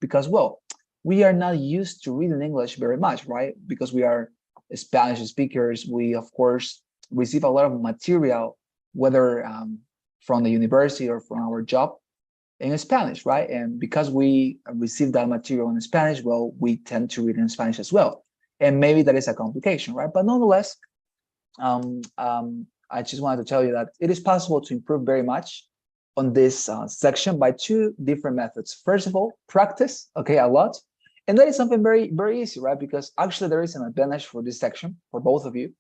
because, well, we are not used to reading English very much, right? Because we are Spanish speakers, we, of course, receive a lot of material, whether from the university or from our job in Spanish, right? And because we receive that material in Spanish, well, we tend to read in Spanish as well. And maybe that is a complication, right? But nonetheless, I just wanted to tell you that it is possible to improve very much on this section by two different methods. First of all, practice, okay, a lot. And that is something very, very easy, right? Because actually there is an advantage for this section, for both of you.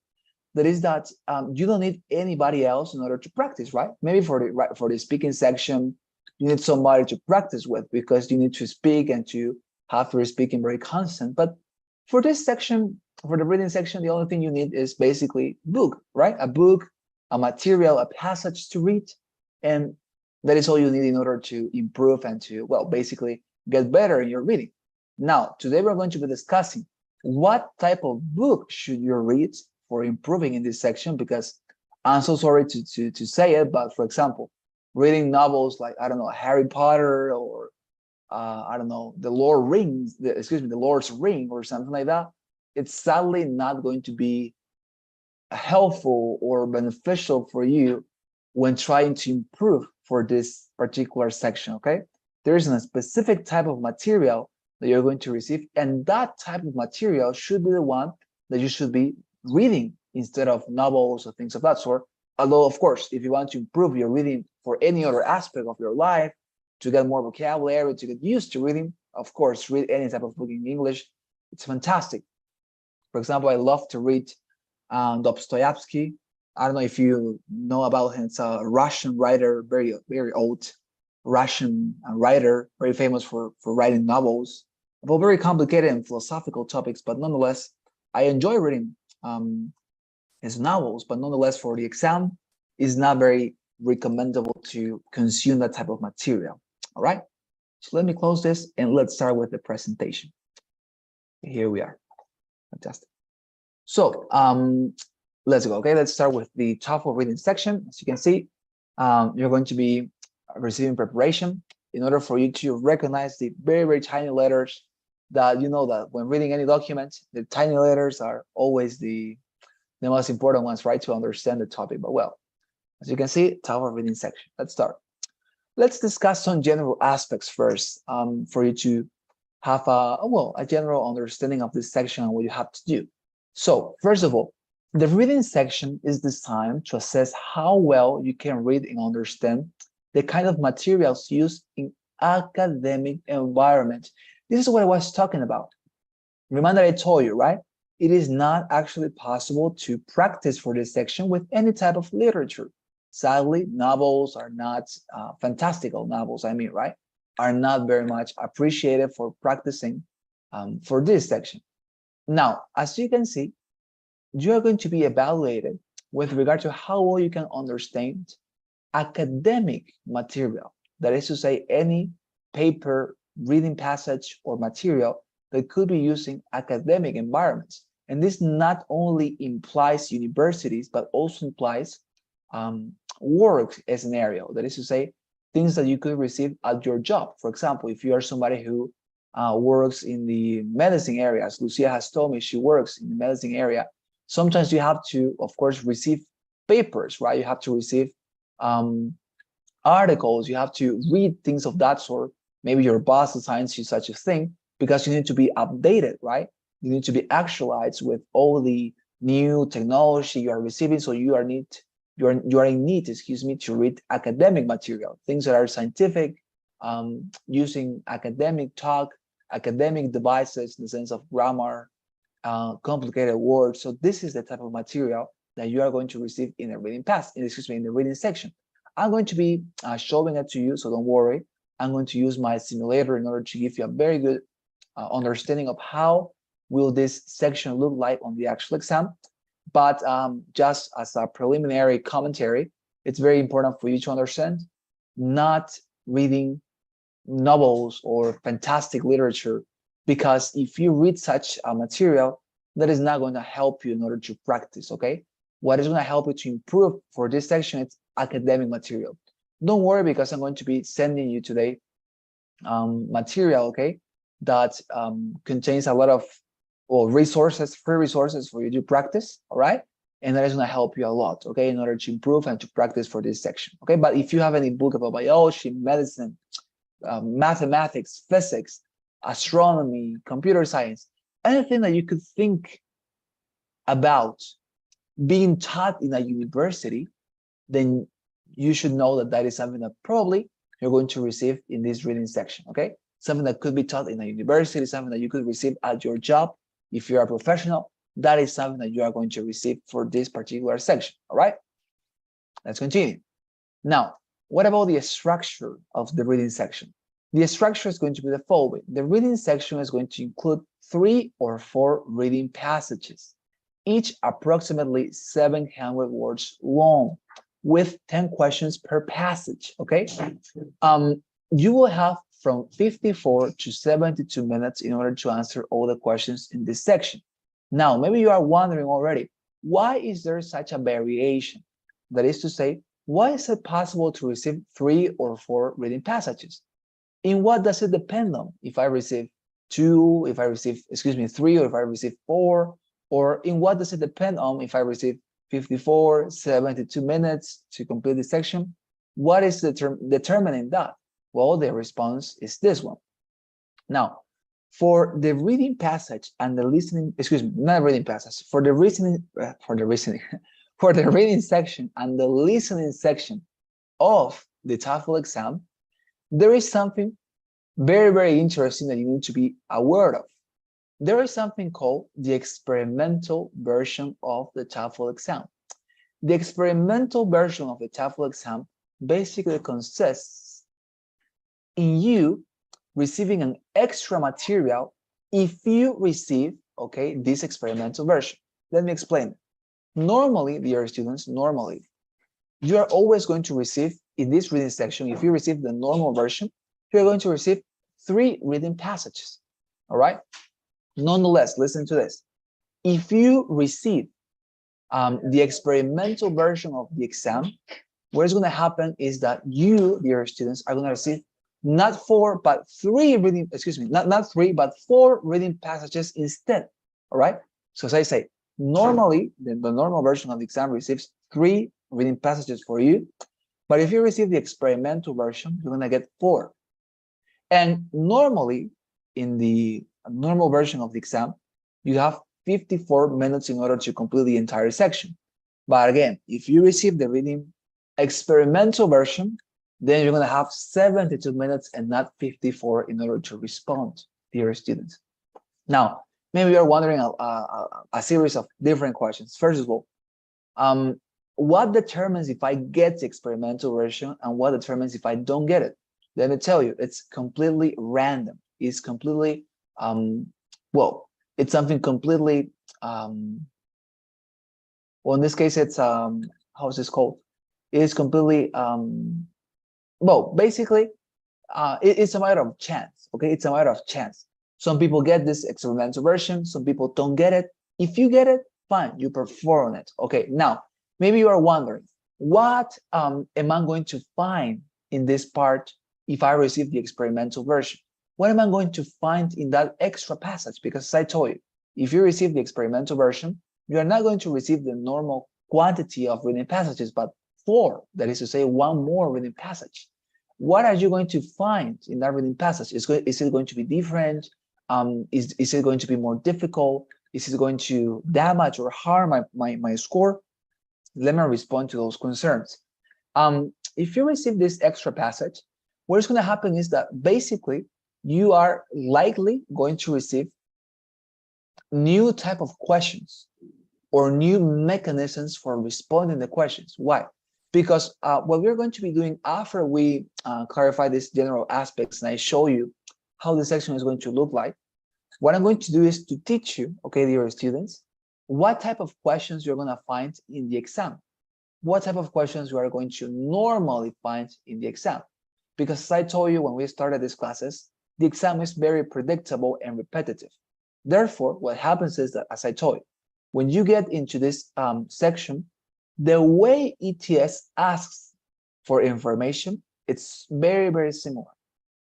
That is that you don't need anybody else in order to practice, right? Maybe for the speaking section, you need somebody to practice with because you need to speak and to have your speaking very constant. But for this section, for the reading section, the only thing you need is basically book, right? A book, a material, a passage to read. And that is all you need in order to improve and to, well, basically get better in your reading. Now, today we're going to be discussing what type of book should you read for improving in this section, because I'm so sorry to say it, but for example, reading novels like, I don't know, Harry Potter or I don't know, the Lord's Ring or something like that, it's sadly not going to be helpful or beneficial for you when trying to improve for this particular section, okay? There is a specific type of material that you're going to receive, and that type of material should be the one that you should be reading instead of novels or things of that sort. Although, of course, if you want to improve your reading for any other aspect of your life, to get more vocabulary, to get used to reading, of course, read any type of book in English. It's fantastic. For example, I love to read Dostoevsky. I don't know if you know about him. It's a Russian writer, very, very old Russian writer, very famous for writing novels about very complicated and philosophical topics. But nonetheless, I enjoy reading his novels. But nonetheless, for the exam, it's not very recommendable to consume that type of material. All right. So let me close this and let's start with the presentation. Here we are. Fantastic. So let's go. Okay, let's start with the TOEFL reading section. As you can see, you're going to be receiving preparation in order for you to recognize the very, very tiny letters that you know that when reading any document, the tiny letters are always the most important ones, right, to understand the topic. But well, as you can see, TOEFL reading section. Let's start. Let's discuss some general aspects first for you to have a general understanding of this section and what you have to do. So first of all, the reading section is designed to assess how well you can read and understand the kind of materials used in academic environment. This is what I was talking about. Remember I told you, right? It is not actually possible to practice for this section with any type of literature. Sadly, novels are not fantastical novels, I mean, right? Are not very much appreciated for practicing for this section. Now, as you can see, you are going to be evaluated with regard to how well you can understand academic material. That is to say, any paper, reading passage, or material that could be used in academic environments. And this not only implies universities, but also implies work scenario. That is to say, things that you could receive at your job. For example, if you are somebody who works in the medicine area, as Lucia has told me, she works in the medicine area. Sometimes you have to, of course, receive papers, right? You have to receive articles. You have to read things of that sort. Maybe your boss assigns you such a thing because you need to be updated, right? You need to be actualized with all the new technology you are receiving. So you are in need, excuse me, to read academic material, things that are scientific, using academic talk, academic devices in the sense of grammar, complicated words. So this is the type of material that you are going to receive in the reading in the reading section. I'm going to be showing it to you, so don't worry. I'm going to use my simulator in order to give you a very good understanding of how will this section look like on the actual exam. But just as a preliminary commentary, it's very important for you to understand not reading novels or fantastic literature, because if you read such a material, that is not going to help you in order to practice, okay? What is going to help you to improve for this section is academic material. Don't worry, because I'm going to be sending you today material, okay, that contains a lot of resources, free resources for you to practice, all right? And that is going to help you a lot, okay, in order to improve and to practice for this section, okay? But if you have any book about biology, medicine, mathematics, physics, astronomy, computer science, anything that you could think about being taught in a university, then you should know that that is something that probably you're going to receive in this reading section, okay? Something that could be taught in a university, something that you could receive at your job. If you're a professional, that is something that you are going to receive for this particular section, all right? Let's continue. Now, what about the structure of the reading section? The structure is going to be the following. The reading section is going to include 3 or 4 reading passages, each approximately 700 words long, with 10 questions per passage, okay? You will have from 54 to 72 minutes in order to answer all the questions in this section. Now, maybe you are wondering already, why is there such a variation? That is to say, why is it possible to receive 3 or 4 reading passages? In what does it depend on? If I receive 2, if I receive, 3, or if I receive 4, or in what does it depend on if I receive 54, 72 minutes to complete the section? What is determining that? Well, the response is this one. Now, for the reading passage and the listening, not reading passage, for the reading section and the listening section of the TOEFL exam, there is something very, very interesting that you need to be aware of. There is something called the experimental version of the TOEFL exam. The experimental version of the TOEFL exam basically consists in you receiving an extra material if you receive, okay, this experimental version. Let me explain. Normally, dear students, you are always going to receive in this reading section, if you receive the normal version, you're going to receive 3 reading passages, all right? Nonetheless, listen to this. If you receive the experimental version of the exam, what's going to happen is that you, dear students, are going to receive not 4, but 3 reading, not 3, but 4 reading passages instead, all right? So as I say, normally, the normal version of the exam receives 3 reading passages for you, but if you receive the experimental version, you're going to get 4. And normally, in the normal version of the exam, you have 54 minutes in order to complete the entire section. But again, if you receive the reading experimental version, then you're going to have 72 minutes and not 54 in order to respond, dear students. Now, maybe you're wondering a series of different questions. First of all, what determines if I get the experimental version and what determines if I don't get it? Let me tell you, it's completely random. It's completely, it's something completely, well, in this case, it's, how is this called? It is completely, basically, it's a matter of chance, okay? It's a matter of chance. Some people get this experimental version, some people don't get it. If you get it, fine, you perform on it. Okay, now, maybe you are wondering, what am I going to find in this part if I receive the experimental version? What am I going to find in that extra passage? Because as I told you, if you receive the experimental version, you are not going to receive the normal quantity of reading passages, but 4, that is to say, 1 more reading passage. What are you going to find in that reading passage? Is it going to be different? Is it going to be more difficult? Is it going to damage or harm my score? Let me respond to those concerns. If you receive this extra passage, what's going to happen is that basically you are likely going to receive new type of questions or new mechanisms for responding to questions. Why? Because what we're going to be doing after we clarify these general aspects and I show you how the section is going to look like, what I'm going to do is to teach you, okay, dear students, what type of questions you're going to find in the exam. What type of questions you are going to normally find in the exam. Because as I told you when we started these classes, the exam is very predictable and repetitive. Therefore, what happens is that, as I told you, when you get into this section, the way ETS asks for information, it's very, very similar.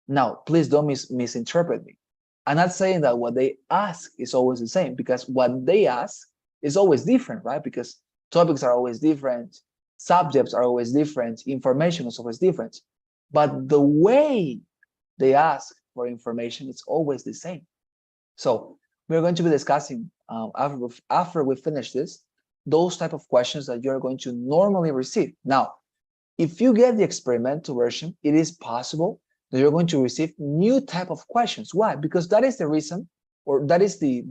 Now, please don't misinterpret me. I'm not saying that what they ask is always the same, because what they ask is always different, right? Because topics are always different, subjects are always different, information is always different. But the way they ask for information is always the same. So we're going to be discussing after we finish this, those type of questions that you're going to normally receive. Now, if you get the experimental version, it is possible that you're going to receive new type of questions. Why? Because that is the reason, or that is the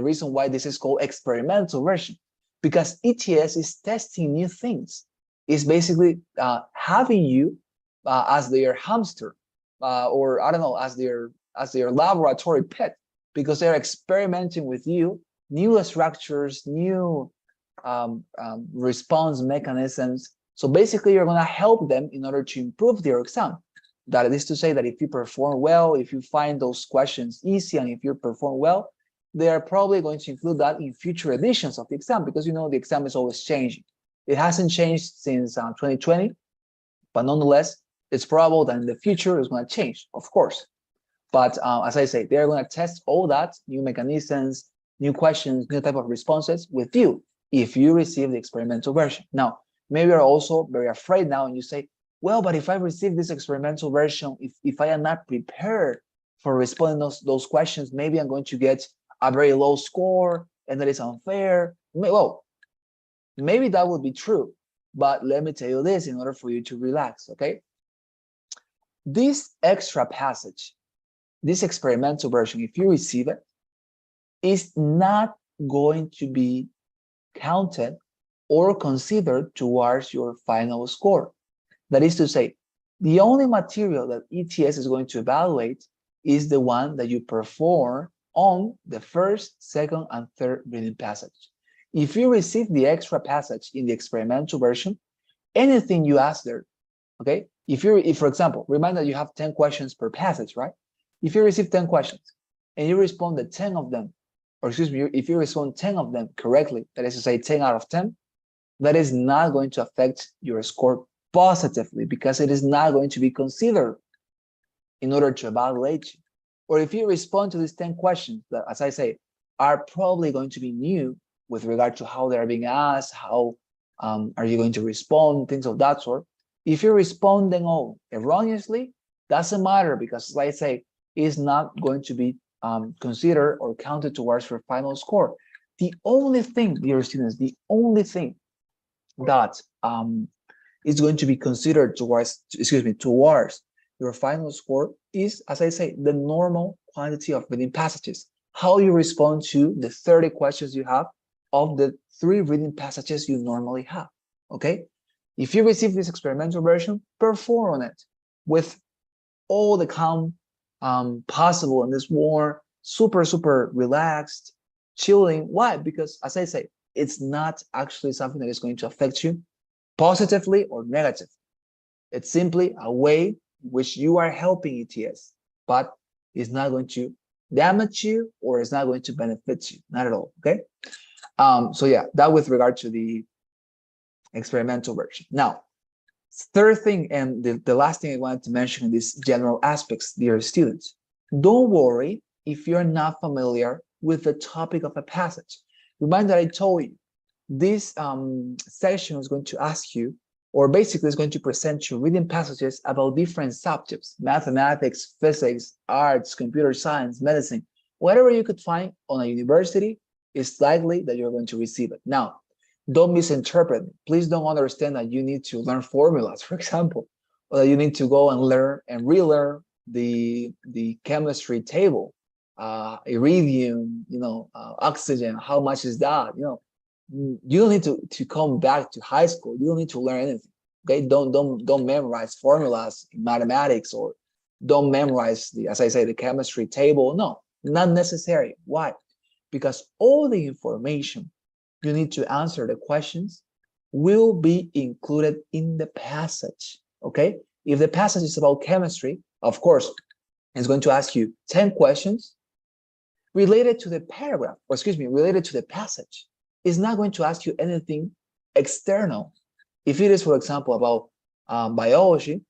reason why this is called experimental version. Because ETS is testing new things. It's basically having you as their hamster, or I don't know, as their laboratory pet, because they're experimenting with you, new structures, new response mechanisms. So basically, you're going to help them in order to improve their exam. That is to say that if you perform well, if you find those questions easy, and if you perform well, they are probably going to include that in future editions of the exam, because you know the exam is always changing. It hasn't changed since 2020, but nonetheless, it's probable that in the future it's going to change, of course. But as I say, they're going to test all that, new mechanisms, new questions, new type of responses with you if you receive the experimental version. Now, maybe you're also very afraid now, and you say, well, but if I receive this experimental version, if I am not prepared for responding those questions, maybe I'm going to get a very low score, and that is unfair. Well, maybe that would be true, but let me tell you this in order for you to relax, okay? This extra passage, this experimental version, if you receive it, is not going to be counted or considered towards your final score. That is to say, the only material that ETS is going to evaluate is the one that you perform on the first, second, and third reading passage. If you receive the extra passage in the experimental version, anything you ask there, okay? If, for example, remember that you have 10 questions per passage, right? If you receive 10 questions and you respond to 10 of them, or excuse me, if you respond 10 of them correctly, that is to say 10 out of 10, that is not going to affect your score positively, because it is not going to be considered in order to evaluate you. Or if you respond to these 10 questions that, as I say, are probably going to be new with regard to how they're being asked, how are you going to respond, things of that sort. If you respond them all erroneously, doesn't matter, because as I say, it's not going to be considered or counted towards your final score. The only thing, dear students, the only thing that is going to be considered towards your final score is, as I say, the normal quantity of reading passages, how you respond to the 30 questions you have of the 3 reading passages you normally have, okay? If you receive this experimental version, perform on it with all the calm possible in this war, super relaxed, chilling. Why? Because, as I say, it's not actually something that is going to affect you positively or negatively. It's simply a way in which you are helping ETS, but it's not going to damage you, or it's not going to benefit you, not at all, okay? So yeah, that with regard to the experimental version. Now, third thing, and the last thing I wanted to mention in these general aspects, dear students, don't worry if you're not familiar with the topic of a passage. Remember that I told you, this session is going to ask you, or basically is going to present you reading passages about different subjects: mathematics, physics, arts, computer science, medicine. Whatever you could find on a university, it's likely that you're going to receive it. Now, don't misinterpret me. Please don't understand that you need to learn formulas, for example, or that you need to go and learn and relearn the chemistry table, iridium, oxygen, how much is that? You don't need to come back to high school. You don't need to learn anything. Okay, don't memorize formulas in mathematics, or don't memorize as I say, the chemistry table. No, not necessary. Why? Because all the information you need to answer the questions will be included in the passage. Okay, if the passage is about chemistry, of course, it's going to ask you 10 questions related to the paragraph, or excuse me, related to the passage. It's not going to ask you anything external. If it is, for example, about biology,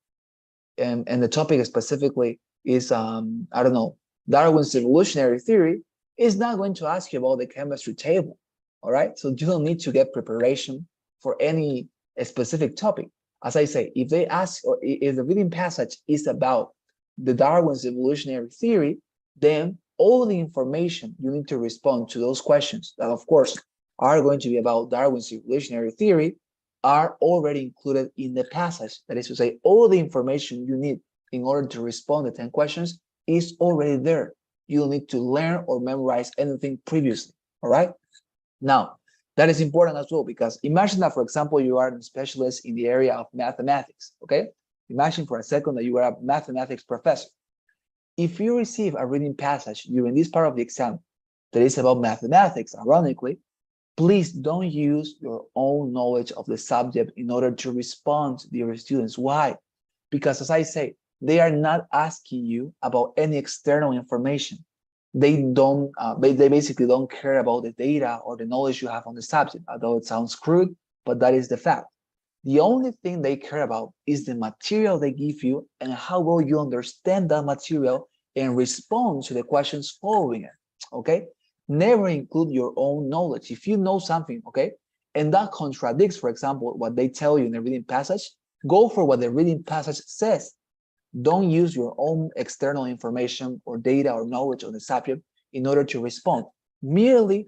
and the topic specifically is, I don't know, Darwin's evolutionary theory, is not going to ask you about the chemistry table. All right. So you don't need to get preparation for any specific topic. As I say, if they ask, or if the reading passage is about the Darwin's evolutionary theory, then all the information you need to respond to those questions that, of course, are going to be about Darwin's evolutionary theory are already included in the passage. That is to say, all the information you need in order to respond to 10 questions is already there. You don't need to learn or memorize anything previously. All right. Now, that is important as well, because imagine that, for example, you are a specialist in the area of mathematics. Okay. Imagine for a second that you are a mathematics professor. If you receive a reading passage during this part of the exam that is about mathematics, ironically, please don't use your own knowledge of the subject in order to respond to your students. Why? Because, as I say, they are not asking you about any external information. They basically don't care about the data or the knowledge you have on the subject, although it sounds crude, but that is the fact. The only thing they care about is the material they give you and how well you understand that material and respond to the questions following it. Okay? Never include your own knowledge. If you know something, okay, and that contradicts, for example, what they tell you in the reading passage, go for what the reading passage says. Don't use your own external information or data or knowledge on the subject in order to respond. Merely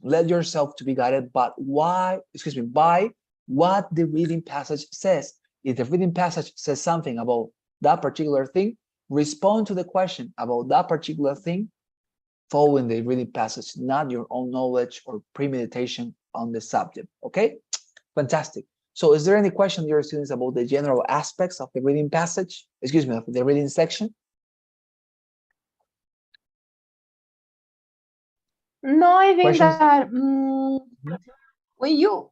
let yourself to be guided by by what the reading passage says. If the reading passage says something about that particular thing, respond to the question about that particular thing following the reading passage, not your own knowledge or premeditation on the subject. Okay, fantastic. So is there any question, dear students, about the general aspects of the reading passage? Excuse me, of the reading section? No, I think Questions? that when you're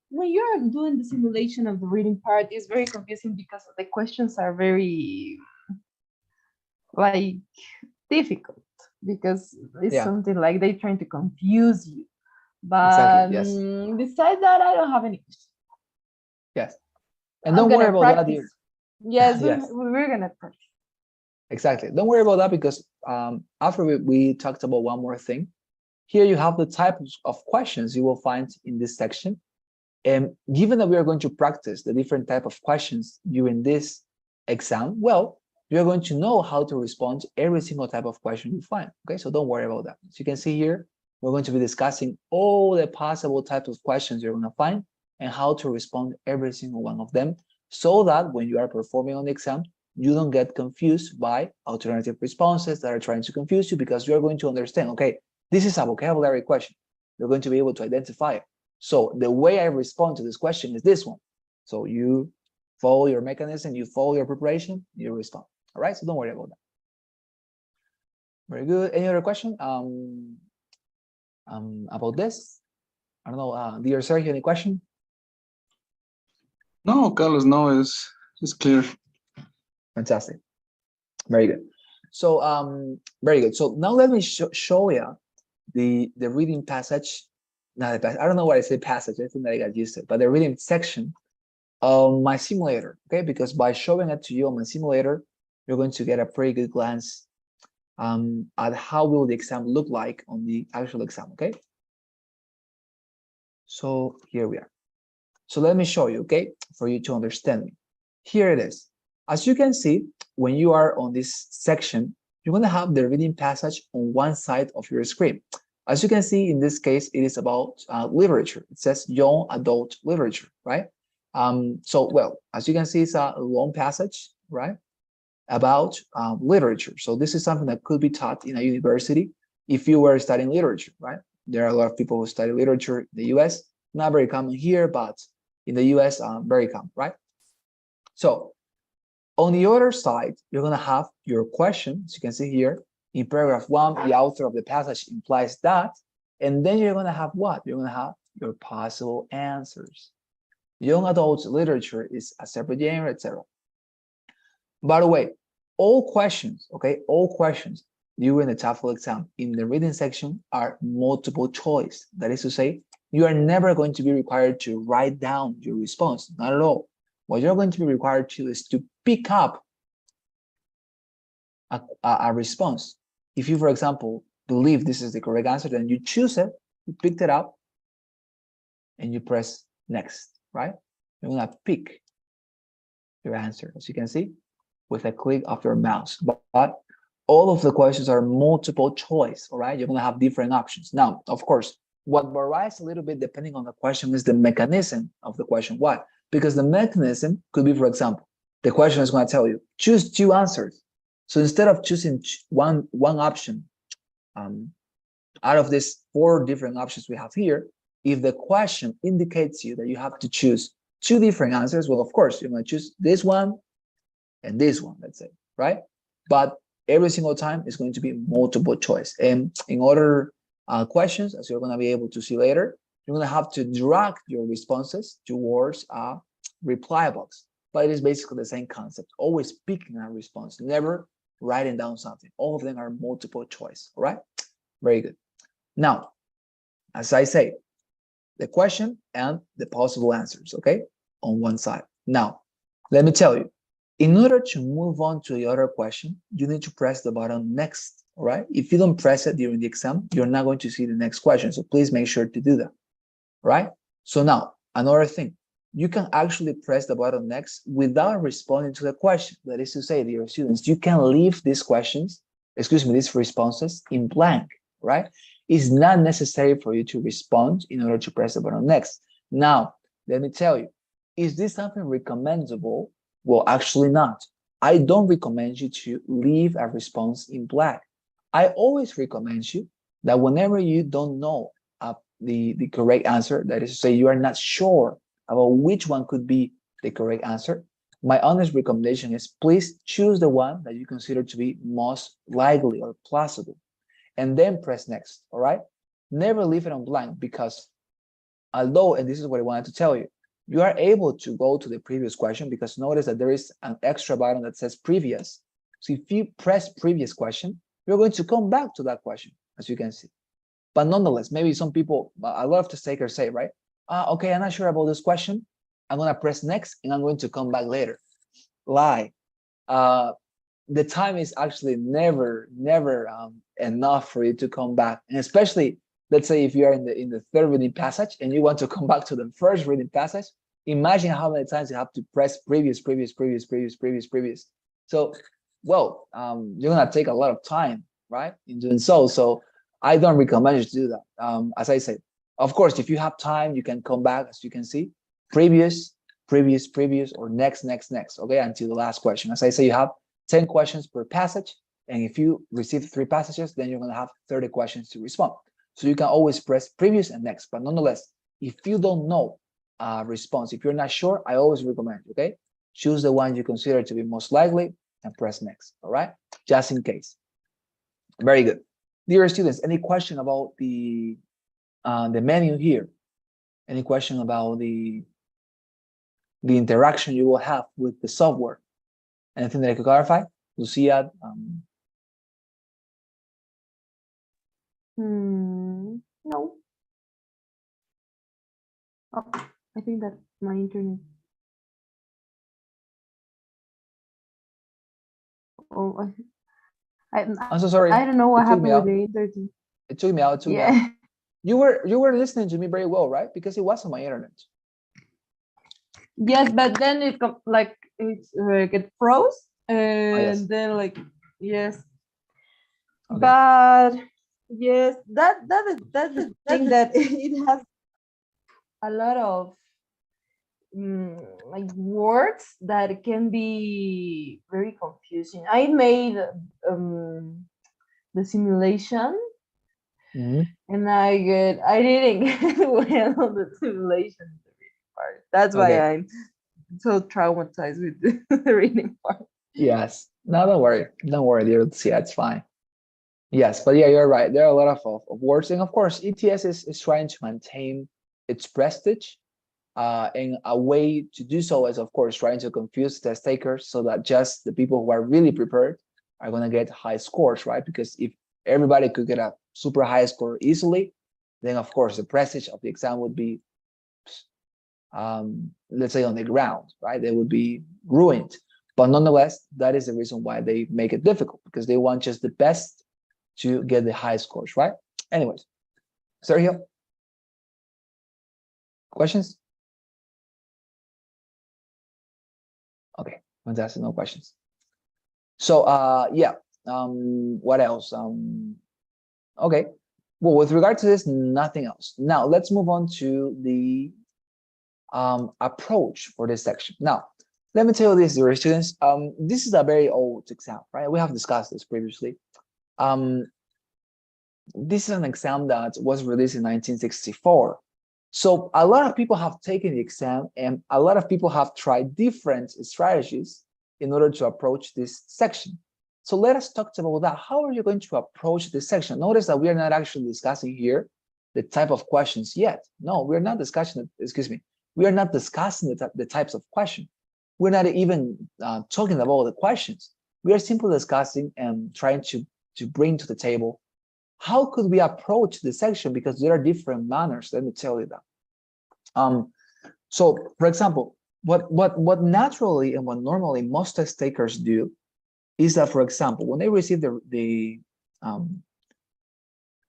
doing the simulation of the reading part, it's very confusing because the questions are very like difficult because it's Yeah, something like they're trying to confuse you. exactly. But Yes, besides that, I don't have any questions. yes. And I'm don't worry gonna about that, dear. practice. Yes, Yes, we're gonna practice. exactly. Don't worry about that, because after we talked about one more thing, here you have the types of questions you will find in this section. And given that we are going to practice the different type of questions during this exam, well, you're going to know how to respond to every single type of question you find. Okay, so don't worry about that. As you can see here, we're going to be discussing all the possible types of questions you're going to find and how to respond to every single one of them, so that when you are performing on the exam, you don't get confused by alternative responses that are trying to confuse you, because you're going to understand, okay, this is a vocabulary question. You're going to be able to identify it. So the way I respond to this question is this one. So you follow your mechanism, you follow your preparation, you respond. All right, so don't worry about that. Very good. Any other question about this? I don't know, dear Sergio, any question? No, Carlos, no, it's clear. Fantastic. Very good. So very good. So now let me show you the reading passage. Not the passage. I don't know why I say passage. I think that I got used to it. But the reading section on my simulator. Okay, because by showing it to you on my simulator, you're going to get a pretty good glance at how will the exam look like on the actual exam. Okay. So here we are. So let me show you, okay, for you to understand me. Here it is. As you can see, when you are on this section, you're going to have the reading passage on one side of your screen. As you can see, in this case, it is about literature. It says young adult literature, right? Well, as you can see, it's a long passage, right, about literature. So this is something that could be taught in a university if you were studying literature, right? There are a lot of people who study literature in the US. Not very common here, but in the US, very common, right? So on the other side, you're going to have your question. As you can see here, in paragraph 1, the author of the passage implies that. And then you're going to have what? You're going to have your possible answers. Young adult literature is a separate genre, etc. By the way, all questions, okay, all questions during the TOEFL exam in the reading section are multiple choice. That is to say, you are never going to be required to write down your response, not at all. What you're going to be required to is to pick up a response. If you, for example, believe this is the correct answer, then you choose it, you picked it up, and you press next, right? You're gonna pick your answer, as you can see, with a click of your mouse. But all of the questions are multiple choice, all right? You're gonna have different options. Now, of course, what varies a little bit depending on the question is the mechanism of the question. Why? Because the mechanism could be, for example, the question is gonna tell you, choose two answers. So instead of choosing one option out of these 4 different options we have here, if the question indicates you that you have to choose 2 different answers, well, of course, you're going to choose this one and this one, let's say, right? But every single time it's going to be multiple choice. And in other questions, as you're going to be able to see later, you're going to have to drag your responses towards a reply box. But it is basically the same concept, always picking a response, never writing down something. All of them are multiple choice, all right? Very good. Now, as I say, the question and the possible answers, okay, on one side. Now, let me tell you, in order to move on to the other question, you need to press the button next, all right? If you don't press it during the exam, you're not going to see the next question. So please make sure to do that, right? So now, another thing, you can actually press the button next without responding to the question. That is to say, dear students, you can leave these questions, these responses in blank, right? It's not necessary for you to respond in order to press the button next. Now, let me tell you, is this something recommendable? Well, actually not. I don't recommend you to leave a response in blank. I always recommend you that whenever you don't know the correct answer, that is to say, you are not sure about which one could be the correct answer, my honest recommendation is please choose the one that you consider to be most likely or plausible, and then press next, all right? Never leave it on blank, because although, and this is what I wanted to tell you, you are able to go to the previous question, because notice that there is an extra button that says previous. So if you press previous question, you're going to come back to that question, as you can see. But nonetheless, maybe some people, a lot of test takers say, right? Okay, I'm not sure about this question. I'm gonna press next and I'm going to come back later. Lie. The time is actually never enough for you to come back, and especially, let's say, if you are in the 3rd reading passage and you want to come back to the 1st reading passage, imagine how many times you have to press previous. So, well, you're gonna take a lot of time, right, in doing so. So I don't recommend you to do that. As I said, of course, if you have time, you can come back, as you can see, previous, or next, okay, until the last question. As I say, you have 10 questions per passage, and if you receive 3 passages, then you're going to have 30 questions to respond. So you can always press previous and next, but nonetheless, if you don't know response, if you're not sure, I always recommend, okay, choose the one you consider to be most likely and press next, all right, just in case. Very good. Dear students, any question about the menu here? Any question about the interaction you will have with the software? Anything that I could clarify? Lucia? No. Oh, I think that my internet. Oh, I'm so sorry. I don't know what happened with the internet. It took me out. Yeah. You were listening to me very well, right? Because it was on my internet. Yes, but then it get froze, and yes. then yes. Okay. But yes, that's the thing, that it has a lot of words that can be very confusing. I made the simulation, and I didn't get well on the simulation part. That's why I'm so traumatized with the reading part. Yes. No, don't worry, dear. Yeah, it's fine. Yes, but yeah, you're right. There are a lot of words, and of course, ETS is trying to maintain its prestige. And a way to do so is, of course, trying to confuse test takers so that just the people who are really prepared are going to get high scores, right? Because if everybody could get a super high score easily, then of course the prestige of the exam would be, let's say, on the ground, right? They would be ruined. But nonetheless, that is the reason why they make it difficult, because they want just the best to get the high scores, right? Anyways, Sergio, questions? Okay, fantastic, no questions. So yeah, what else? Okay, well, with regard to this, nothing else. Now let's move on to the approach for this section. Now, let me tell you this, dear students, this is a very old exam, right? We have discussed this previously. This is an exam that was released in 1964. So a lot of people have taken the exam, and a lot of people have tried different strategies in order to approach this section. So let us talk about that. How are you going to approach this section? Notice that we are not actually discussing here the type of questions yet. No, we're not discussing, excuse me, we are not discussing the types of questions. We're not even talking about the questions. We are simply discussing and trying to bring to the table how could we approach the section, because there are different manners. Let me tell you that. So, for example, what naturally and what normally most test takers do is that, for example, when they receive the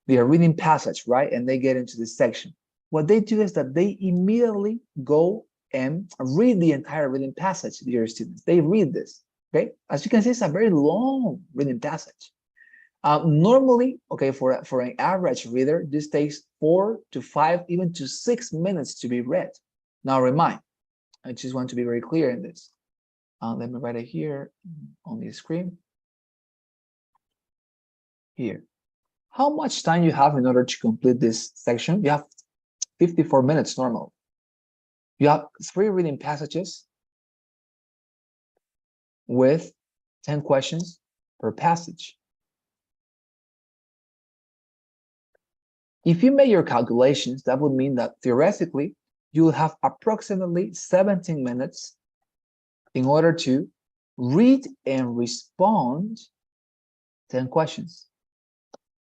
reading passage, right, and they get into this section, what they do is that they immediately go and read the entire reading passage, dear students. They read this, okay? As you can see, it's a very long reading passage. Normally, okay, for an average reader, this takes 4 to 5, even to 6 minutes to be read. Now, remind, I just want to be very clear in this. Let me write it here on the screen. Here. How much time you have in order to complete this section? You have 54 minutes normal. You have 3 reading passages with 10 questions per passage. If you make your calculations, that would mean that theoretically, you will have approximately 17 minutes in order to read and respond 10 questions,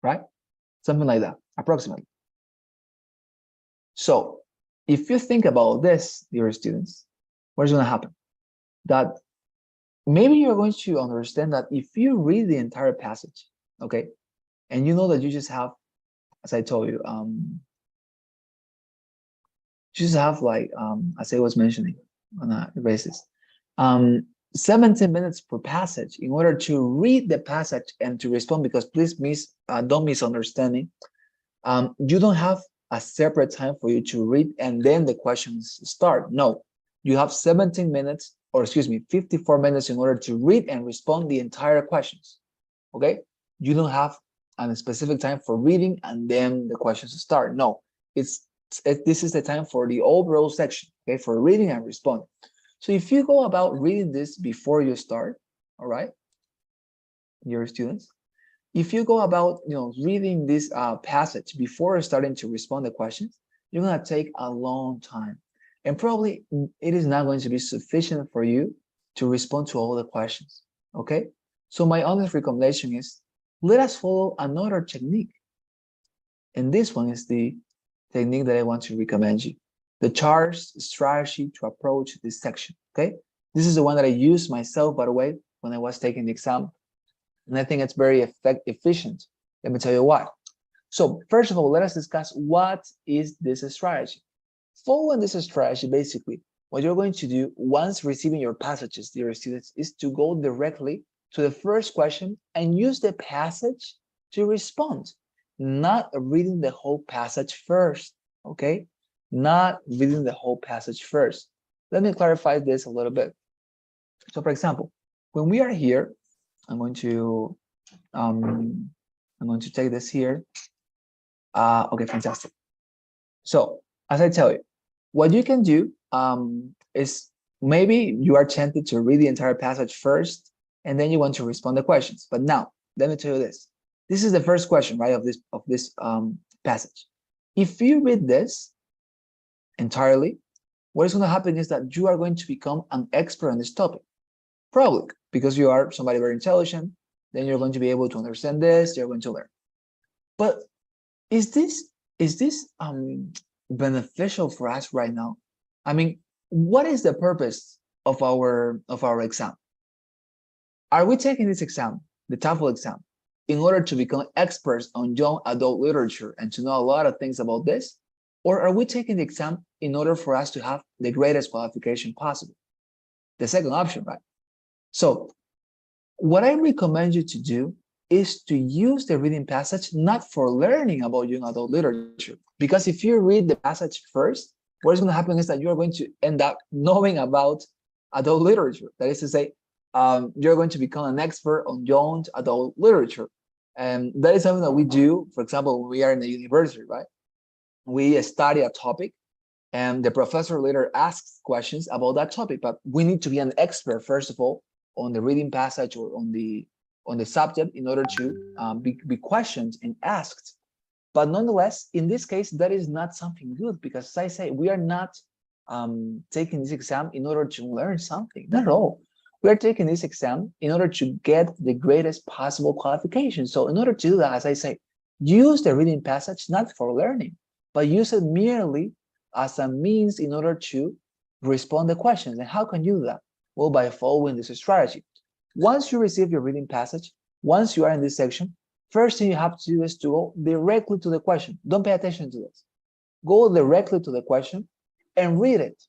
right? Something like that, approximately. So if you think about this, dear students, what's going to happen? That maybe you're going to understand that if you read the entire passage, okay, and you know that you just have, as I told you, just have like, as I was mentioning on a basis, 17 minutes per passage in order to read the passage and to respond, because please don't misunderstand me. You don't have a separate time for you to read and then the questions start. No, you have 17 minutes, or excuse me, 54 minutes in order to read and respond the entire questions, okay? You don't have a specific time for reading and then the questions start. No, this is the time for the overall section, okay, for reading and responding. So if you go about reading this before you start, all right, your students, if you go about reading this passage before starting to respond to questions, you're going to take a long time, and probably it is not going to be sufficient for you to respond to all the questions, okay? So my honest recommendation is, let us follow another technique, and this one is the technique that I want to recommend you, the charts strategy to approach this section, okay? This is the one that I used myself, by the way, when I was taking the exam, and I think it's very efficient. Let me tell you why. So first of all, let us discuss what is this strategy. Following this strategy, basically, what you're going to do once receiving your passages, dear students, is to go directly to the first question and use the passage to respond, not reading the whole passage first, okay? Not reading the whole passage first. Let me clarify this a little bit. So for example, when we are here, I'm going to take this here. Okay, fantastic. So as I tell you, what you can do is, maybe you are tempted to read the entire passage first, and then you want to respond to questions. But now, let me tell you this. This is the first question, right, of this passage. If you read this entirely, what is going to happen is that you are going to become an expert on this topic. Probably because you are somebody very intelligent, then you're going to be able to understand this, you're going to learn. But is this beneficial for us right now? I mean, what is the purpose of our exam? Are we taking this exam, the TOEFL exam, in order to become experts on young adult literature and to know a lot of things about this? Or are we taking the exam in order for us to have the greatest qualification possible? The second option, right? So what I recommend you to do is to use the reading passage not for learning about young adult literature. Because if you read the passage first, what's going to happen is that you're going to end up knowing about adult literature. That is to say, you're going to become an expert on young adult literature. And that is something that we do, for example, when we are in the university, right? We study a topic and the professor later asks questions about that topic, but we need to be an expert, first of all, on the reading passage or on the subject in order to be questioned and asked. But nonetheless, in this case, that is not something good because, as I say, we are not taking this exam in order to learn something, not at all. We are taking this exam in order to get the greatest possible qualification. So in order to do that, as I say, use the reading passage not for learning, but use it merely as a means in order to respond to questions. And how can you do that? Well, by following this strategy. Once you receive your reading passage, once you are in this section, first thing you have to do is to go directly to the question. Don't pay attention to this. Go directly to the question and read it.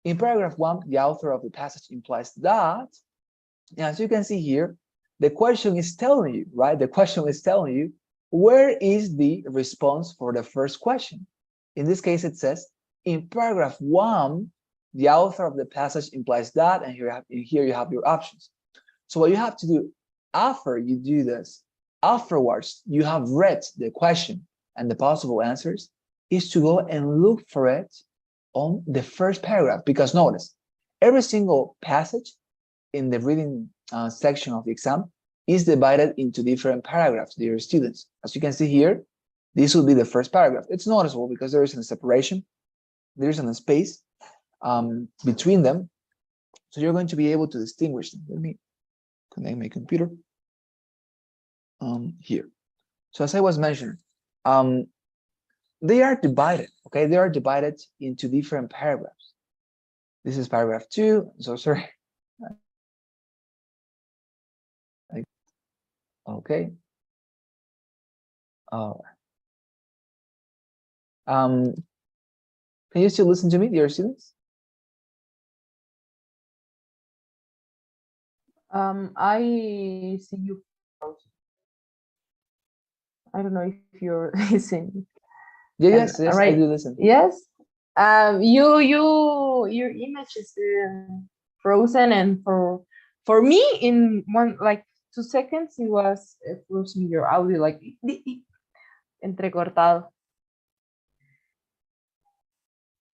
In paragraph 1, the author of the passage implies that, and as you can see here, the question is telling you, right? The question is telling you, where is the response for the first question? In this case, it says, in paragraph 1, the author of the passage implies that, and here you have your options. So what you have to do after you do this, afterwards you have read the question and the possible answers, is to go and look for it on the first paragraph. Because notice, every single passage in the reading section of the exam is divided into different paragraphs, dear students. As you can see here, this will be the first paragraph. It's noticeable because there is a separation, there is a space between them. So you're going to be able to distinguish them. Let me connect my computer here. So as I was mentioning, they are divided, okay? They are divided into different paragraphs. This is paragraph 2, so sorry. Okay. All right. Can you still listen to me, dear students? I see you. I don't know if you're listening. Yes, right. I do listen. Yes. Your image is frozen, and for me, in 2 seconds, it was frozen your audio, like entrecortado.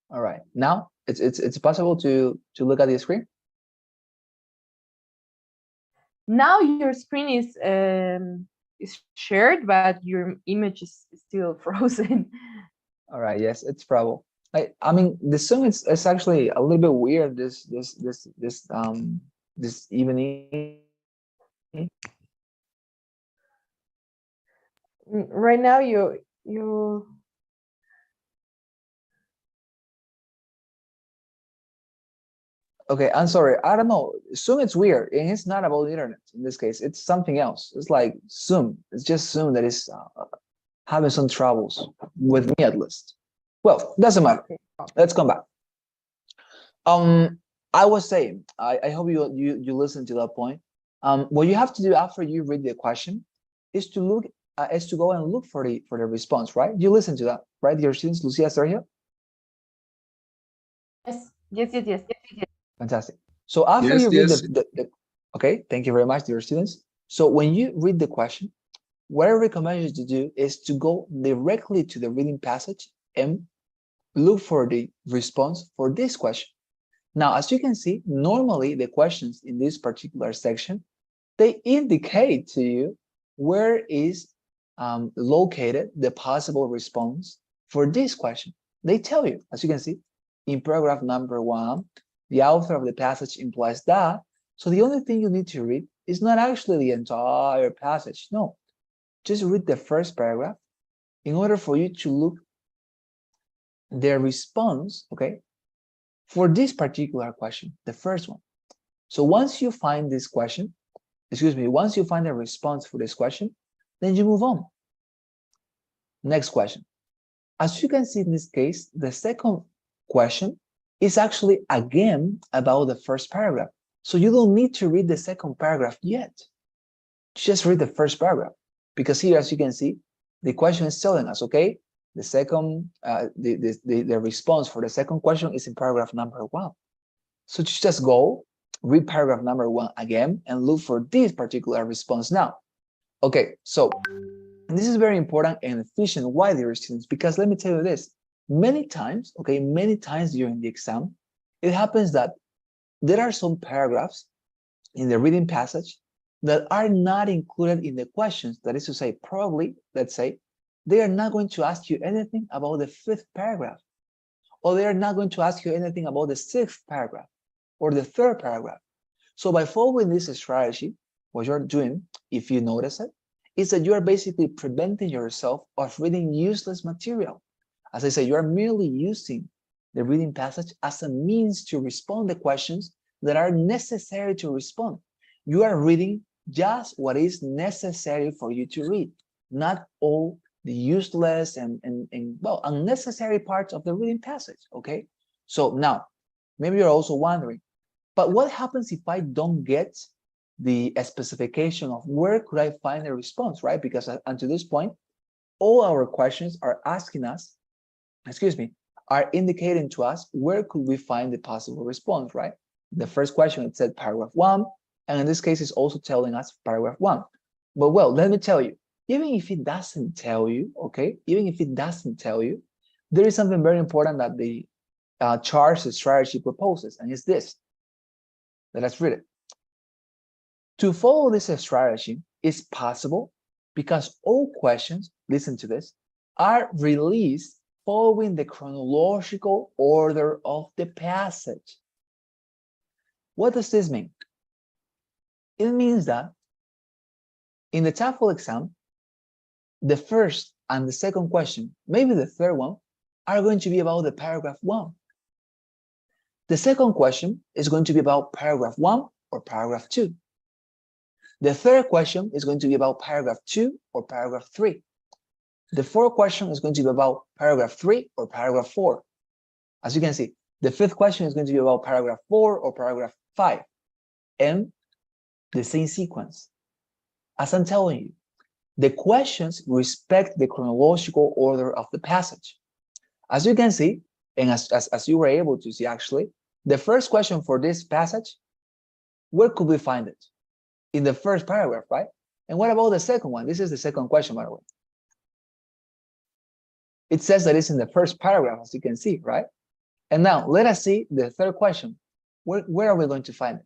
All right. Now it's possible to look at the screen. Now your screen is shared, but your image is still frozen. All right. Yes, it's probable. I mean, the Zoom is actually a little bit weird this evening. Right now, you. Okay, I'm sorry. I don't know. Zoom it's weird, and it's not about the internet in this case. It's something else. It's like Zoom. It's just Zoom that is having some troubles with me at least. Well, doesn't matter. Okay. Let's come back. I was saying, I hope you listen to that point. What you have to do after you read the question is to look is to go and look for the response, right? You listen to that, right? Your students, Lucia, Sergio? Yes. Fantastic. So after Yes, you read yes. the okay, thank you very much, dear students. So when you read the question, what I recommend you to do is to go directly to the reading passage and look for the response for this question. Now, as you can see, normally the questions in this particular section, they indicate to you where is located the possible response for this question. They tell you, as you can see, in paragraph number 1, the author of the passage implies that. So the only thing you need to read is not actually the entire passage. No, just read the first paragraph in order for you to look the response, okay, for this particular question, the first one. So once you find this question, once you find a response for this question, then you move on. Next question. As you can see in this case, the second question is actually again about the first paragraph. So you don't need to read the second paragraph yet. Just read the first paragraph, because here, as you can see, the question is telling us, okay, the second, the response for the second question is in paragraph number 1. So just go read paragraph number 1 again and look for this particular response now. Okay, so this is very important and efficient. Why, dear students? Because let me tell you this, many times during the exam, it happens that there are some paragraphs in the reading passage that are not included in the questions. That is to say, probably, let's say, they are not going to ask you anything about the 5th paragraph, or they are not going to ask you anything about the 6th paragraph or the 3rd paragraph. So by following this strategy, what you're doing, if you notice it, is that you are basically preventing yourself of reading useless material. As I say, you are merely using the reading passage as a means to respond to questions that are necessary to respond. You are reading just what is necessary for you to read, not all the useless and well, unnecessary parts of the reading passage, okay? So now, maybe you're also wondering, but what happens if I don't get the specification of where could I find a response, right? Because until this point, all our questions are asking us, are indicating to us where could we find the possible response, right? The first question, it said paragraph 1, and in this case, it's also telling us paragraph 1. But well, let me tell you, even if it doesn't tell you, okay, even if it doesn't tell you, there is something very important that the charge strategy proposes, and it's this. Let us read it. To follow this strategy is possible because all questions, listen to this, are released following the chronological order of the passage. What does this mean? It means that in the TOEFL exam, the first and the second question, maybe the third one, are going to be about the paragraph 1. The second question is going to be about paragraph 1 or paragraph 2. The third question is going to be about paragraph 2 or paragraph 3. The fourth question is going to be about paragraph 3 or paragraph 4. As you can see, the fifth question is going to be about paragraph 4 or paragraph 5. And the same sequence. As I'm telling you, the questions respect the chronological order of the passage. As you can see, and as you were able to see actually, the first question for this passage, where could we find it? In the first paragraph, right? And what about the second one? This is the second question, by the way. It says that it's in the first paragraph, as you can see, right? And now let us see the third question. Where are we going to find it?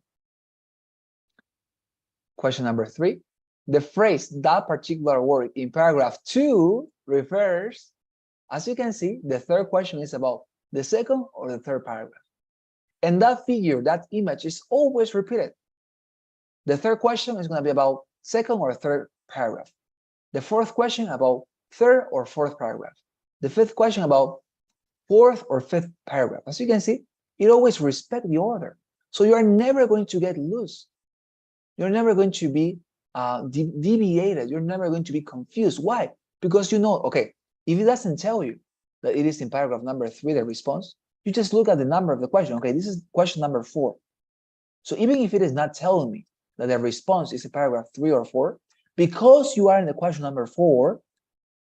Question number 3. The phrase that particular word in paragraph 2 refers, as you can see, the third question is about the second or the third paragraph. And that figure, that image is always repeated. The third question is going to be about second or third paragraph. The fourth question about third or fourth paragraph. The fifth question about fourth or fifth paragraph. As you can see, it always respects the order. So you are never going to get loose. You're never going to be deviated. You're never going to be confused. Why? Because you know, okay, if it doesn't tell you that it is in paragraph number 3, the response, you just look at the number of the question. Okay, this is question number 4. So even if it is not telling me that the response is in paragraph 3 or 4, because you are in the question number 4,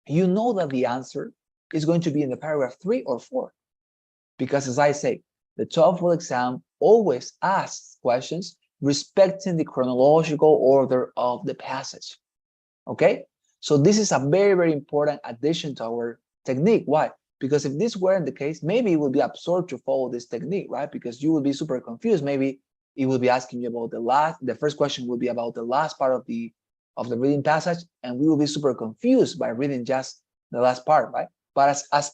you know that the answer is going to be in the paragraph 3 or 4. Because as I say, the TOEFL exam always asks questions respecting the chronological order of the passage. Okay? So this is a very, very important addition to our technique. Why? Because if this weren't the case, maybe it would be absurd to follow this technique, right? Because you would be super confused. Maybe it will be asking you about the first question will be about the last part of the reading passage, and we will be super confused by reading just the last part, right? But as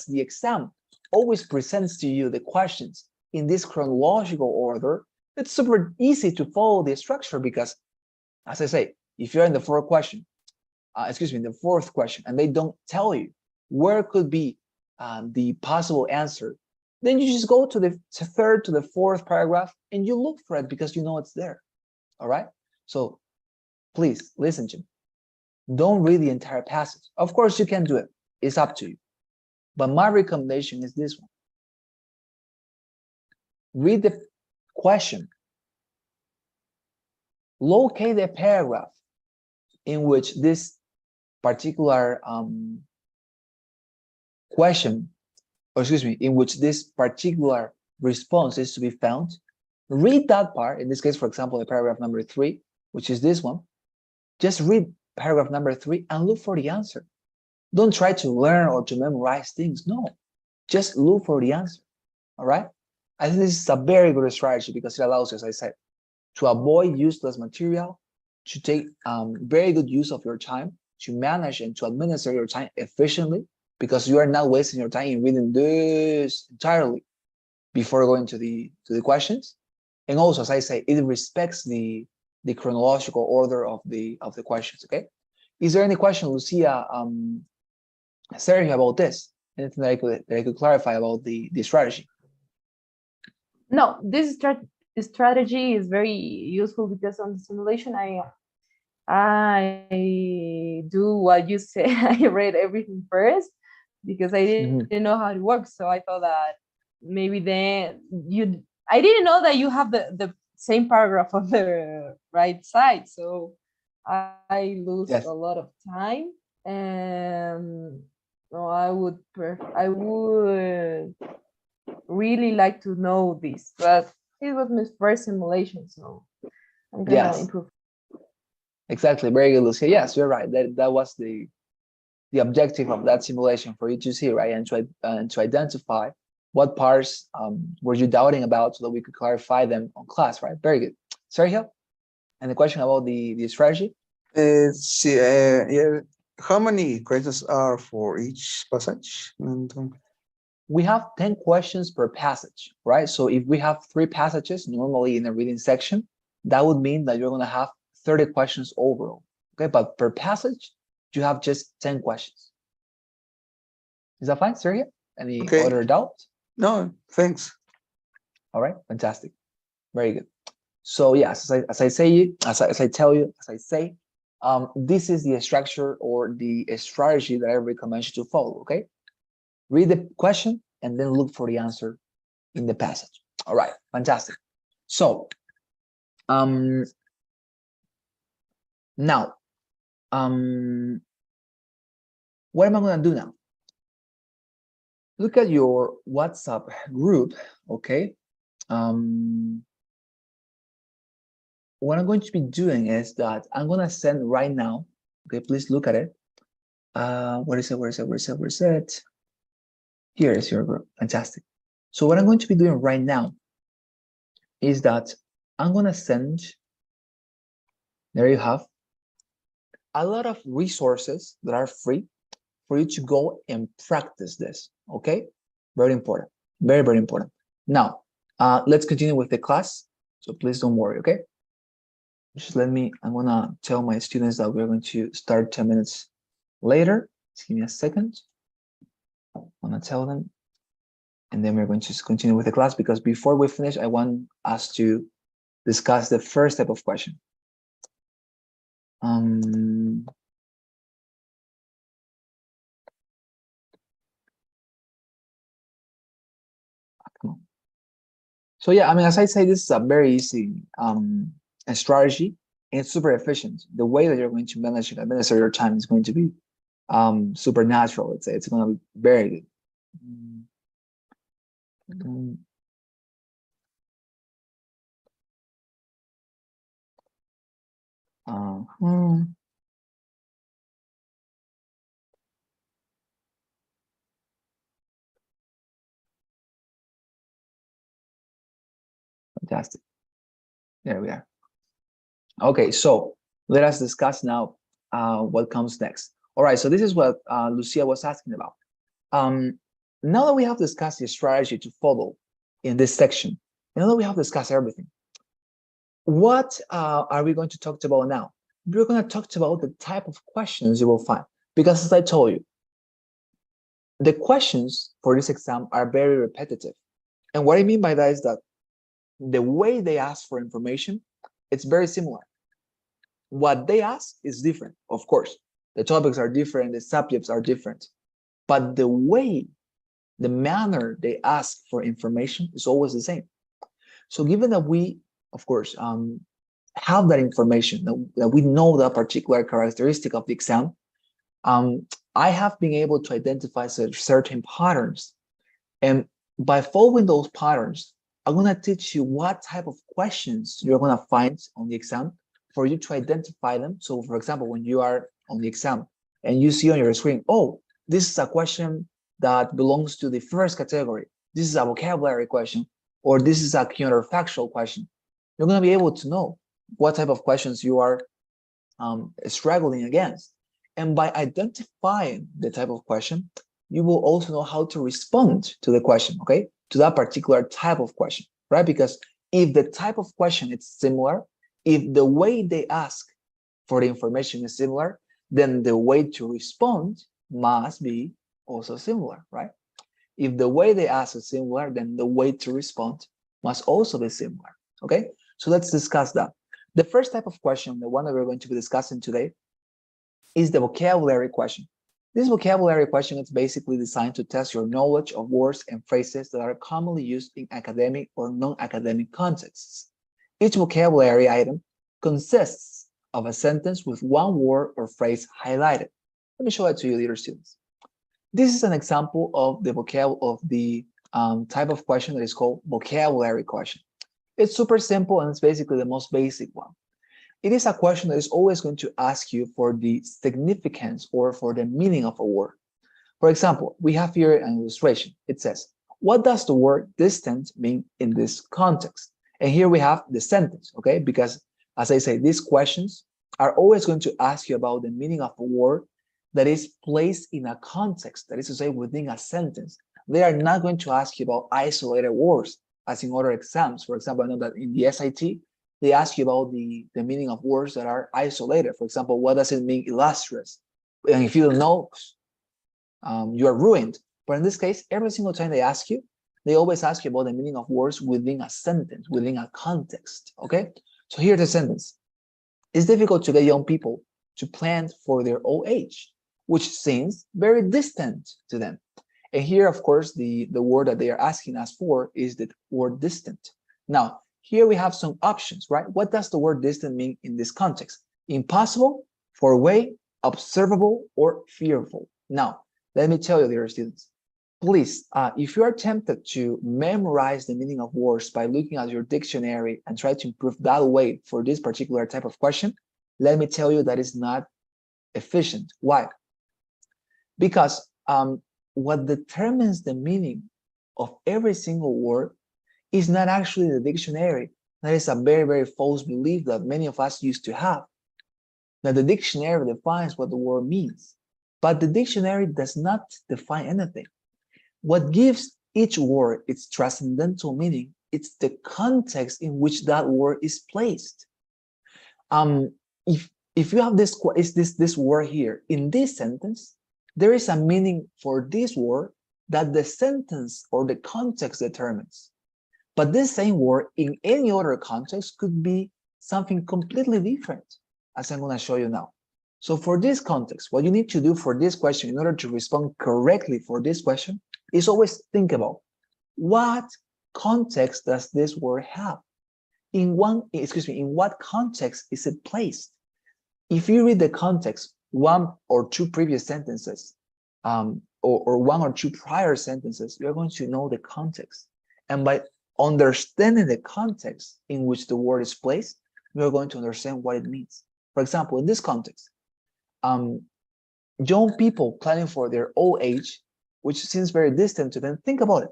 the exam always presents to you the questions in this chronological order, it's super easy to follow the structure because, as I say, if you're in the fourth question, the fourth question, and they don't tell you where could be the possible answer, then you just go to the third to the fourth paragraph and you look for it because you know it's there. All right. So please listen to me. Don't read the entire passage. Of course, you can do it. It's up to you. But my recommendation is this one. Read the question. Locate the paragraph in which this particular question, or excuse me, in which this particular response is to be found. Read that part. In this case, for example, the paragraph number 3, which is this one. Just read paragraph number 3 and look for the answer. Don't try to learn or to memorize things. No, just look for the answer. All right. I think this is a very good strategy because it allows you, as I said, to avoid useless material, to take very good use of your time, to manage and to administer your time efficiently, because you are not wasting your time in reading this entirely before going to the questions. And also, as I say, it respects the chronological order of the questions. Okay. Is there any question, Lucia, Sergio, about this? Anything that I could clarify about the strategy? No, this strategy is very useful because on the simulation I do what you say. I read everything first because I didn't know how it works. So I thought that maybe then I didn't know that you have the same paragraph on the right side. So I lose a lot of time, and I would really like to know this, but it was my first simulation, so I'm gonna improve. Exactly, very good, Lucia. Yes, you're right. That was the objective of that simulation, for you to see, right, and to identify what parts were you doubting about, so that we could clarify them on class, right? Very good, Sergio. And the question about the strategy? Yeah. How many questions are for each passage? We have 10 questions per passage, right? So if we have 3 passages normally in a reading section, that would mean that you're going to have 30 questions overall. Okay, but per passage, you have just 10 questions. Is that fine, Sergio? Any other doubt? No, thanks. All right, fantastic. Very good. So yes, as I say, this is the structure or the strategy that I recommend you to follow. Okay, read the question and then look for the answer in the passage. All right, fantastic. So now what am I going to do now? Look at your WhatsApp group. Okay, what I'm going to be doing is that I'm going to send right now. Okay, please look at it. Where is it? Here is your group. Fantastic. So what I'm going to be doing right now is that I'm going to send, there you have, a lot of resources that are free for you to go and practice this. Okay, very important, very, very important. Now, let's continue with the class. So please don't worry, okay? Just let me, I'm going to tell my students that we're going to start 10 minutes later. Just give me a second. I want to tell them. And then we're going to continue with the class, because before we finish, I want us to discuss the first type of question. So yeah, I mean, as I say, this is a very easy strategy, and it's super efficient. The way that you're going to manage and administer your time is going to be super natural. Let's say it's going to be very good. Fantastic. There we are. Okay, so let us discuss now what comes next. All right, so this is what Lucia was asking about. Now that we have discussed the strategy to follow in this section, now that we have discussed everything, what are we going to talk about now? We're going to talk about the type of questions you will find, because as I told you, the questions for this exam are very repetitive. And what I mean by that is that the way they ask for information, it's very similar. What they ask is different, of course. The topics are different, the subjects are different, but the way, the manner they ask for information is always the same. So given that we, of course, have that information, that we know that particular characteristic of the exam, I have been able to identify certain patterns. And by following those patterns, I'm going to teach you what type of questions you're going to find on the exam for you to identify them. So for example, when you are on the exam and you see on your screen, oh, this is a question that belongs to the first category. This is a vocabulary question, or this is a counterfactual question. You're going to be able to know what type of questions you are struggling against. And by identifying the type of question, you will also know how to respond to the question, okay? To that particular type of question, right? Because if the type of question is similar, if the way they ask for the information is similar, then the way to respond must be also similar, right? If the way they ask is similar, then the way to respond must also be similar, okay? So let's discuss that. The first type of question, the one that we're going to be discussing today, is the vocabulary question. This vocabulary question is basically designed to test your knowledge of words and phrases that are commonly used in academic or non-academic contexts. Each vocabulary item consists of a sentence with one word or phrase highlighted. Let me show it to you, dear students. This is an example of the type of question that is called vocabulary question. It's super simple and it's basically the most basic one. It is a question that is always going to ask you for the significance or for the meaning of a word. For example, we have here an illustration. It says, what does the word distant mean in this context? And here we have the sentence, okay? Because as I say, these questions are always going to ask you about the meaning of a word that is placed in a context, that is to say, within a sentence. They are not going to ask you about isolated words, as in other exams. For example, I know that in the SAT, they ask you about the meaning of words that are isolated. For example, what does it mean illustrious? And if you don't know, you are ruined. But in this case, every single time they ask you, they always ask you about the meaning of words within a sentence, within a context, okay? So here's the sentence. It's difficult to get young people to plan for their old age, which seems very distant to them. And here, of course, the word that they are asking us for is the word distant. Now, here we have some options, right? What does the word distant mean in this context? Impossible, far away, observable, or fearful. Now, let me tell you, dear students, please, if you are tempted to memorize the meaning of words by looking at your dictionary and try to improve that way for this particular type of question, let me tell you that is not efficient. Why? Because what determines the meaning of every single word is not actually the dictionary. That is a very, very false belief that many of us used to have. That the dictionary defines what the word means, but the dictionary does not define anything. What gives each word its transcendental meaning, it's the context in which that word is placed. If you have this word here in this sentence, there is a meaning for this word that the sentence or the context determines. But this same word in any other context could be something completely different, as I'm going to show you now. So for this context, what you need to do for this question in order to respond correctly for this question is always think about what context does this word have? In what context is it placed? If you read the context, one or two previous sentences, or one or two prior sentences, you're going to know the context. And by understanding the context in which the word is placed, you're going to understand what it means. For example, in this context, young people planning for their old age, which seems very distant to them, think about it.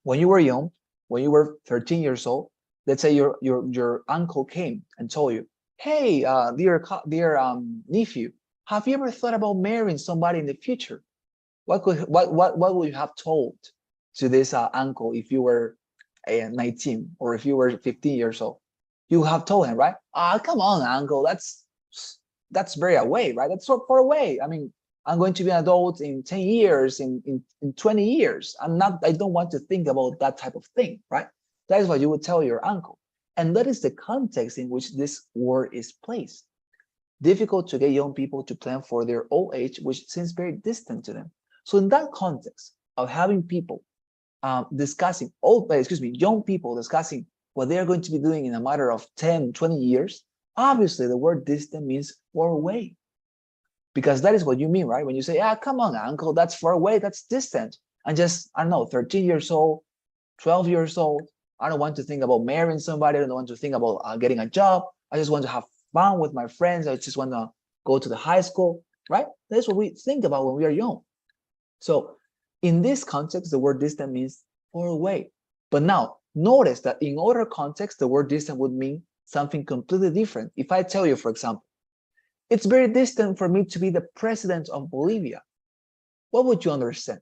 When you were young, when you were 13 years old, let's say your uncle came and told you, hey, dear nephew, have you ever thought about marrying somebody in the future? What would you have told to this uncle if you were 19 or if you were 15 years old? You have told him, right? Come on, uncle, that's very away, right? That's so far away. I mean, I'm going to be an adult in 10 years, in 20 years. I don't want to think about that type of thing, right? That is what you would tell your uncle. And that is the context in which this word is placed. difficult to get young people to plan for their old age, which seems very distant to them. So in that context of having people discussing young people discussing what they're going to be doing in a matter of 10, 20 years, obviously the word distant means far away. Because that is what you mean, right? When you say, come on, uncle, that's far away, that's distant. I'm just, I don't know, 13 years old, 12 years old. I don't want to think about marrying somebody. I don't want to think about getting a job. I just want to have fun with my friends. I just want to go to the high school, right? That's what we think about when we are young. So in this context, the word distant means far away. But now notice that in other contexts, the word distant would mean something completely different. If I tell you, for example, it's very distant for me to be the president of Bolivia, what would you understand?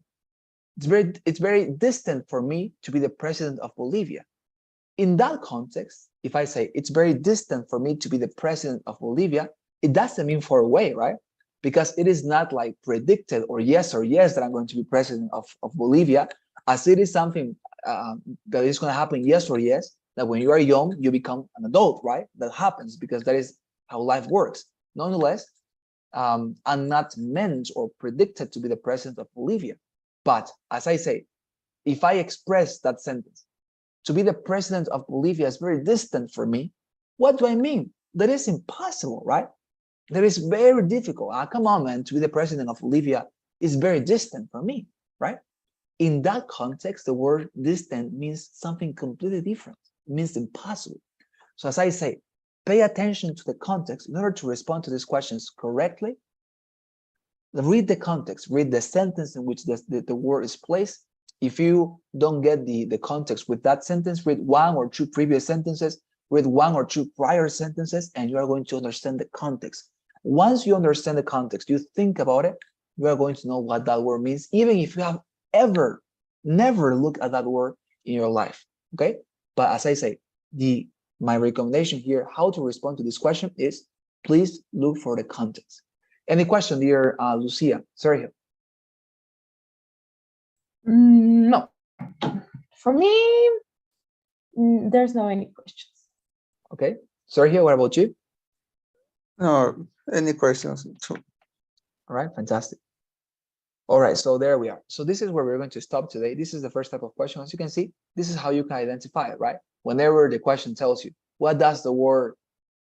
It's very distant for me to be the president of Bolivia. In that context, if I say it's very distant for me to be the president of Bolivia, it doesn't mean far away, right? Because it is not like predicted or yes that I'm going to be president of Bolivia, as it is something that is going to happen yes or yes, that when you are young, you become an adult, right? That happens because that is how life works. Nonetheless, I'm not meant or predicted to be the president of Bolivia. But as I say, if I express that sentence, to be the president of Bolivia is very distant for me, what do I mean? That is impossible, right? That is very difficult. Come on, man, to be the president of Bolivia is very distant for me, right? In that context, the word distant means something completely different. It means impossible. So as I say, pay attention to the context in order to respond to these questions correctly. Read the context, read the sentence in which the word is placed. If you don't get the context with that sentence, read one or two previous sentences, read one or two prior sentences, and you are going to understand the context. Once you understand the context, you think about it, you are going to know what that word means, even if you have never looked at that word in your life, okay? But as I say, my recommendation here, how to respond to this question is, please look for the context. Any question, dear Lucia? Sergio? No. For me, there's no any questions. Okay. Sergio, what about you? No, any questions? All right, fantastic. All right, so there we are. So this is where we're going to stop today. This is the first type of question. As you can see, this is how you can identify it, right? Whenever the question tells you, what does the word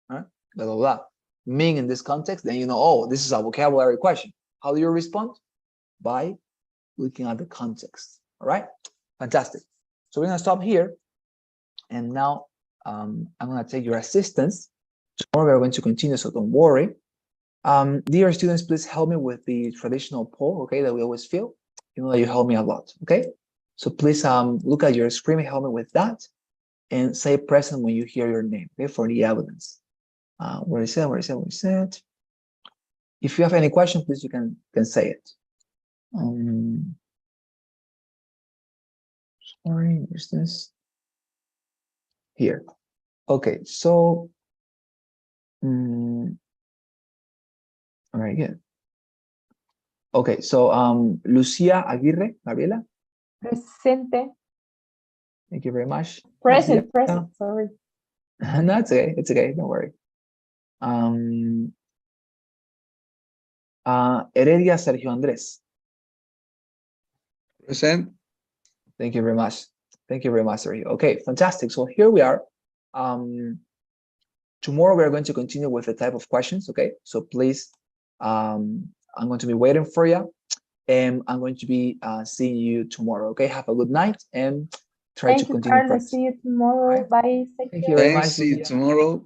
blah, blah, blah, mean in this context, then you know, oh, this is a vocabulary question. How do you respond? By looking at the context. All right, fantastic. So we're gonna stop here, and now I'm gonna take your assistance. Tomorrow we're going to continue, so don't worry. Dear students, please help me with the traditional poll, okay, that we always feel. You know that you help me a lot, okay? So please look at your screen, help me with that, and say present when you hear your name, okay, for the evidence. Where is it? If you have any question, please, you can say it. Sorry, where's this? Here. Okay, so, all right, good. Okay, so Lucia Aguirre, Gabriela. Presente. Thank you very much. Present, sorry. No, it's okay. It's okay. Don't worry. Heredia Sergio Andrés. Present. Thank you very much. Thank you very much, Sergio. Okay, fantastic. So here we are. Tomorrow we are going to continue with the type of questions. Okay, so please, I'm going to be waiting for you, and I'm going to be seeing you tomorrow. Okay, have a good night and try to continue. Thank you, Carlos. See you tomorrow. Right. Bye. Thank you very much. See you tomorrow.